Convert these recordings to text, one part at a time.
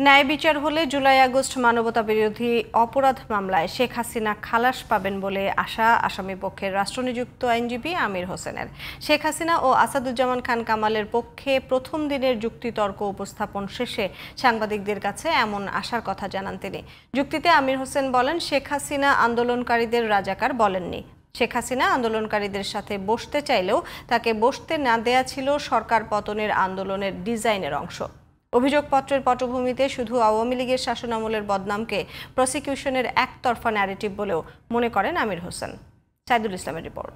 ন্যায় বিচার হলে জুলাই আগস্ট মানবতাবিরোধী অপরাধ মামলায় শেখ হাসিনা খালাস পাবেন বলে আশা আসামি পক্ষের রাষ্ট্রনিযুক্ত আইনজীবী আমির হোসেনের। শেখ হাসিনা ও আসাদুজ্জামান খান কামালের পক্ষে প্রথম দিনের যুক্তিতর্ক উপস্থাপন শেষে সাংবাদিকদের কাছে এমন আশার কথা জানান তিনি। যুক্তিতে আমির হোসেন বলেন, শেখ হাসিনা আন্দোলনকারীদের রাজাকার বলেননি। শেখ হাসিনা আন্দোলনকারীদের সাথে বসতে চাইলেও তাকে বসতে না দেয়া ছিল সরকার পতনের আন্দোলনের ডিজাইনের অংশ। অভিযোগপত্রের পটভূমিতে শুধু আওয়ামী লীগের শাসনামলের বদনামকে প্রসিকিউশনের একতরফা ন্যারেটিভ বলেও মনে করেন আমির হোসেন। সাইদুল ইসলামের রিপোর্ট।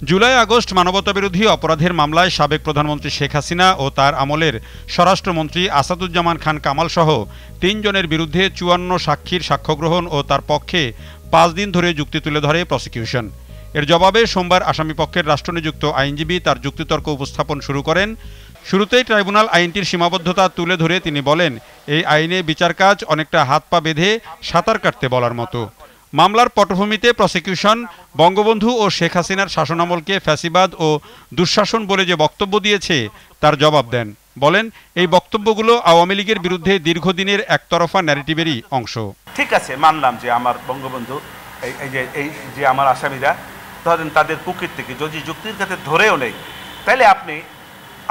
জুলাই আগস্ট মানবতাবিরোধী অপরাধের মামলায় সাবেক প্রধানমন্ত্রী শেখ হাসিনা ও তার আমলের স্বরাষ্ট্রমন্ত্রী আসাদুজ্জামান খান কামাল সহ ৩ জনের বিরুদ্ধে ৫৪ সাক্ষীর সাক্ষ্যগ্রহণ ও তার পক্ষে ৫ দিন ধরে যুক্তি তুলে ধরে প্রসিকিউশন। এর জবাবে সোমবার আসামিপক্ষের রাষ্ট্রনিযুক্ত আইনজীবী তার যুক্তিতর্ক উপস্থাপন শুরু করেন। শুরুতেই ট্রাইব্যুনাল আইনটির সীমাবদ্ধতা তুলে ধরে তিনি বলেন, এই আইনে বিচার কাজ অনেকটা হাত পা বেঁধে সাঁতার কাটতে বলার মতো। মামলার পটভূমিতে প্রসিকিউশন বঙ্গবন্ধু ও শেখ হাসিনার শাসনামলকে ফ্যাসিবাদ ও দুঃশাসন বলে যে বক্তব্য দিয়েছে তার জবাব দেন। বলেন, এই বক্তব্যগুলো আওয়ামী লীগের বিরুদ্ধে দীর্ঘদিনের একতরফা ন্যারেটিভেরই অংশ। ঠিক আছে, মানলাম যে আমার বঙ্গবন্ধু এই যে আমার আসামিরা ধরেন তাদের কুকীর্তিকে যদি যুক্তির কাছে ধরেও নেই, তাহলে আপনি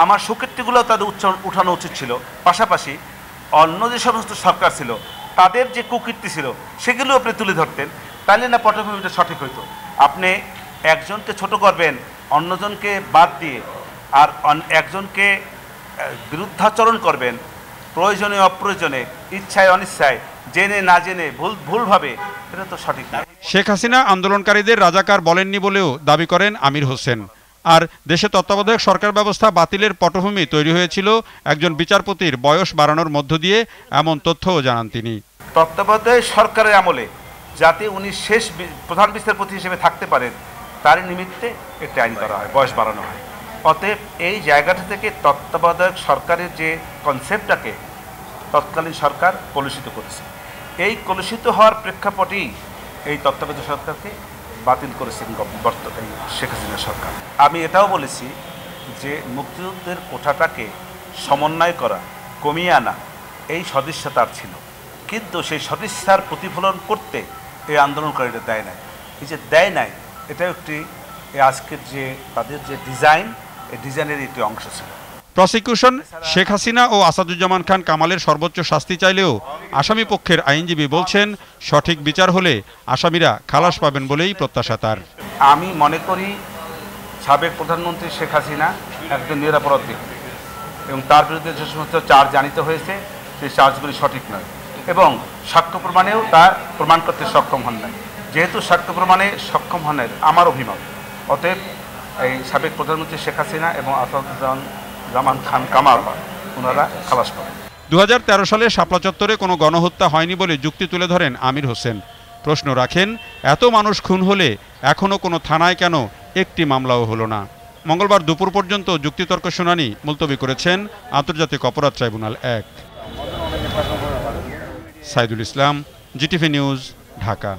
আমার সুকীর্তিগুলো তাদের উঠানো উচিত ছিল। পাশাপাশি অন্য যে সমস্ত সরকার ছিল তাদের যে কুকীর্তি ছিল সেগুলো আপনি তুলে ধরতেন, তাহলে না পটভূমিটা সঠিক হইতো। আপনি একজনকে ছোট করবেন অন্যজনকে বাদ দিয়ে, আর একজনকে বিরুদ্ধাচরণ করবেন প্রয়োজনে অপ্রয়োজনে, ইচ্ছায় অনিচ্ছায়, জেনে না জেনে, ভুলভাবে, এটা তো সঠিক না। শেখ হাসিনা আন্দোলনকারীদের রাজাকার বলেননি বলেও দাবি করেন আমির হোসেন। আর দেশে তত্ত্বাবধায়ক সরকার ব্যবস্থা বাতিলের পটভূমি তৈরি হয়েছিল একজন বিচারপতির বয়স বাড়ানোর মধ্য দিয়ে, এমন তথ্যও জানান তিনি। তত্ত্বাবধায়ক সরকারের আমলে যাতে উনি শেষ প্রধান বিচারপতি হিসেবে থাকতে পারেন তার নিমিত্তে একটি আইন করা হয়, বয়স বাড়ানো হয়। অতএব এই জায়গাটা থেকে তত্ত্বাবধায়ক সরকারের যে কনসেপ্টটাকে তৎকালীন সরকার কলুষিত করেছে, এই কলুষিত হওয়ার প্রেক্ষাপটেই এই তত্ত্বাবধায়ক সরকারকে বাতিল করেছেন শেখ হাসিনা সরকার। আমি এটাও বলেছি যে মুক্তিযুদ্ধের কোঠাটাকে সমন্বয় করা, কমিয়ে আনা, এই সদিচ্ছা তার ছিল, কিন্তু সেই সদিচ্ছার প্রতিফলন করতে এই আন্দোলনকারীরা দেয় নাই। এই যে দেয় নাই, এটা একটি আজকের যে তাদের যে ডিজাইন, এই ডিজাইনের একটি অংশ ছিল। প্রসিকিউশন শেখ হাসিনা ও আসাদুজ্জামান খান কামালের সর্বোচ্চ শাস্তি চাইলেও আসামি পক্ষের আইনজীবী বলছেন, সঠিক বিচার হলে আসামিরা খালাস পাবেন বলেই প্রত্যাশা তার। আমি মনে করি সাবেক প্রধানমন্ত্রী শেখ হাসিনা একজন নিরাপরাধ ব্যক্তি এবং তার বিরুদ্ধে যে সমস্ত চার্জ আনিত হয়েছে সেই চার্জগুলি সঠিক নয় এবং সাক্ষ্য প্রমাণেও তা প্রমাণ করতে সক্ষম হন নাই। যেহেতু সাক্ষ্য প্রমাণে সক্ষম হনের আমার অভিমত, অতএব এই সাবেক প্রধানমন্ত্রী শেখ হাসিনা এবং আসাদুজ্জামান খান কামাল ওনারা খালাস পাবেন। 2013 সালে শাপলা চত্বরে কোনো গণহত্যা হয়নি বলে যুক্তি তুলে ধরেন আমির হোসেন। প্রশ্ন রাখেন, এত মানুষ খুন হলে এখনও কোনো থানায় কেন একটি মামলাও হলো না? মঙ্গলবার দুপুর পর্যন্ত যুক্তিতর্ক শুনানি মুলতবি করেছেন আন্তর্জাতিক অপরাধ tribunal 1। Saidul Islam, GTV news, Dhaka.